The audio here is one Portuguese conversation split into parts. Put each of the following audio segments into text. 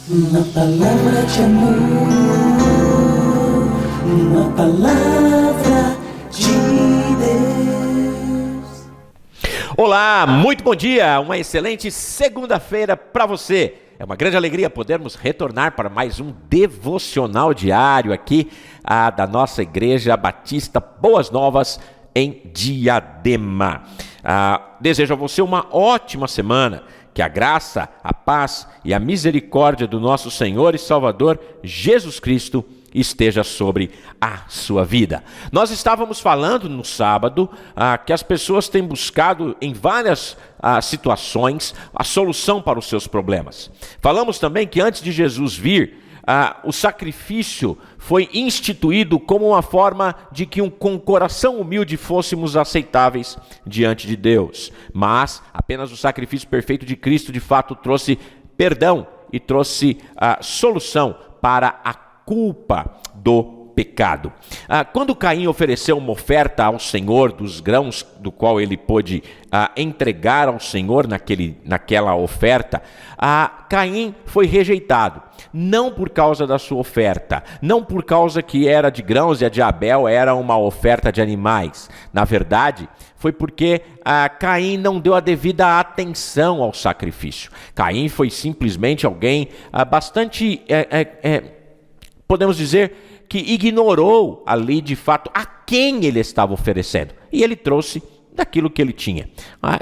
Uma palavra de amor, uma palavra de Deus. Olá, muito bom dia, uma excelente segunda-feira para você. É uma grande alegria podermos retornar para mais um devocional diário aqui da nossa Igreja Batista Boas Novas em Diadema. Desejo a você uma ótima semana, que a graça, a paz e a misericórdia do nosso Senhor e Salvador Jesus Cristo esteja sobre a sua vida. Nós estávamos falando no sábado que as pessoas têm buscado em várias situações a solução para os seus problemas. Falamos também que antes de Jesus vir, o sacrifício foi instituído como uma forma de que com coração humilde fôssemos aceitáveis diante de Deus. Mas apenas o sacrifício perfeito de Cristo de fato trouxe perdão e trouxe solução para a culpa do pecado. Quando Caim ofereceu uma oferta ao Senhor dos grãos do qual ele pôde entregar ao Senhor naquela oferta, Caim foi rejeitado. Não por causa da sua oferta, não por causa que era de grãos e a de Abel era uma oferta de animais. Na verdade, foi porque Caim não deu a devida atenção ao sacrifício. Caim foi simplesmente alguém bastante, podemos dizer, que ignorou ali de fato a quem ele estava oferecendo. E ele trouxe daquilo que ele tinha.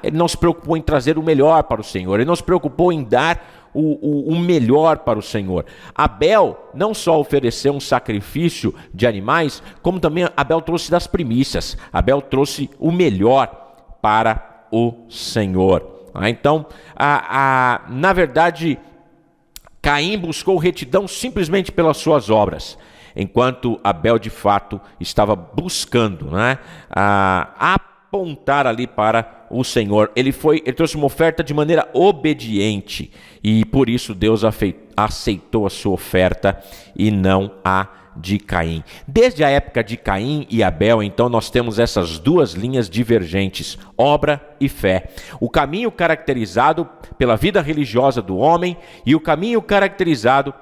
Ele não se preocupou em trazer o melhor para o Senhor, ele não se preocupou em dar o melhor para o Senhor. Abel não só ofereceu um sacrifício de animais, como também Abel trouxe das primícias. Abel trouxe o melhor para o Senhor. Então, na verdade, Caim buscou retidão simplesmente pelas suas obras, enquanto Abel de fato estava buscando apontar ali para o Senhor. Ele trouxe uma oferta de maneira obediente e por isso Deus aceitou a sua oferta e não a de Caim. Desde a época de Caim e Abel, então, nós temos essas duas linhas divergentes, obra e fé. O caminho caracterizado pela vida religiosa do homem e o caminho caracterizado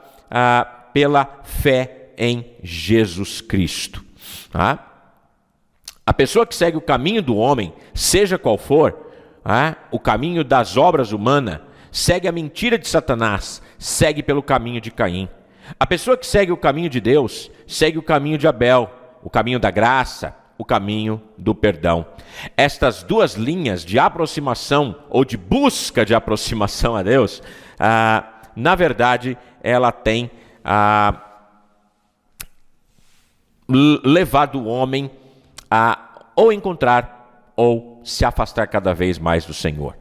pela fé em Jesus Cristo. A pessoa que segue o caminho do homem, seja qual for, o caminho das obras humanas, segue a mentira de Satanás, segue pelo caminho de Caim. A pessoa que segue o caminho de Deus, segue o caminho de Abel, o caminho da graça, o caminho do perdão. Estas duas linhas de aproximação ou de busca de aproximação a Deus, na verdade, ela tem levado o homem a ou encontrar ou se afastar cada vez mais do Senhor.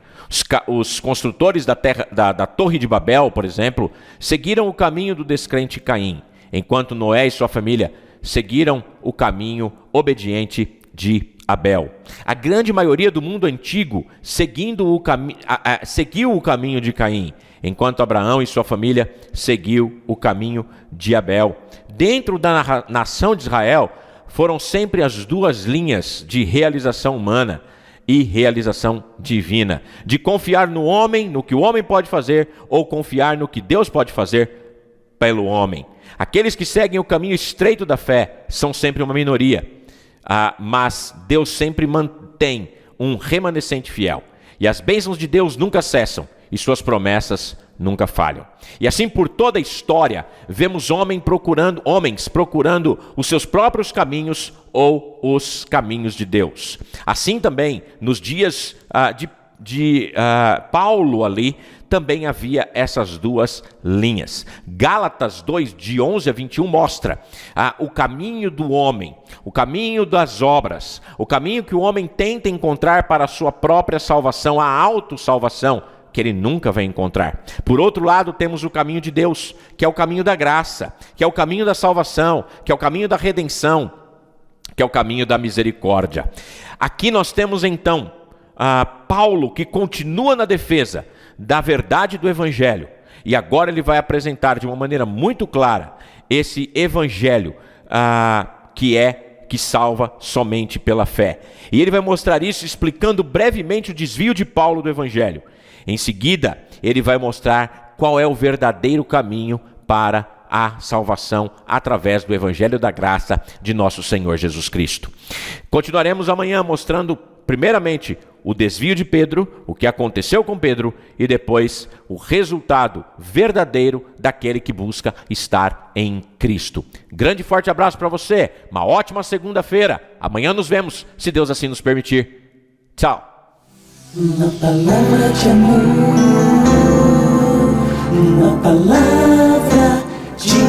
Os construtores da Torre de Babel, por exemplo, seguiram o caminho do descrente Caim, enquanto Noé e sua família seguiram o caminho obediente de Abel. A grande maioria do mundo antigo seguiu o caminho de Caim, enquanto Abraão e sua família seguiu o caminho de Abel. Dentro da nação de Israel, foram sempre as duas linhas de realização humana e realização divina, de confiar no homem, no que o homem pode fazer, ou confiar no que Deus pode fazer pelo homem. Aqueles que seguem o caminho estreito da fé são sempre uma minoria, mas Deus sempre mantém um remanescente fiel. E as bênçãos de Deus nunca cessam, e suas promessas nunca falham. E assim por toda a história, vemos homens procurando os seus próprios caminhos ou os caminhos de Deus. Assim também, nos dias de Paulo ali, também havia essas duas linhas. Gálatas 2, de 11 a 21, mostra o caminho do homem, o caminho das obras, o caminho que o homem tenta encontrar para a sua própria salvação, a autossalvação, que ele nunca vai encontrar. Por outro lado, temos o caminho de Deus, que é o caminho da graça, que é o caminho da salvação, que é o caminho da redenção, que é o caminho da misericórdia. Aqui nós temos então Paulo, que continua na defesa da verdade do Evangelho, e agora ele vai apresentar de uma maneira muito clara esse Evangelho que salva somente pela fé. E ele vai mostrar isso explicando brevemente o desvio de Paulo do Evangelho. Em seguida, ele vai mostrar qual é o verdadeiro caminho para a salvação através do Evangelho da Graça de nosso Senhor Jesus Cristo. Continuaremos amanhã mostrando, primeiramente, o desvio de Pedro, o que aconteceu com Pedro, e depois o resultado verdadeiro daquele que busca estar em Cristo. Grande e forte abraço para você, uma ótima segunda-feira. Amanhã nos vemos, se Deus assim nos permitir. Tchau. Uma palavra de amor, uma palavra de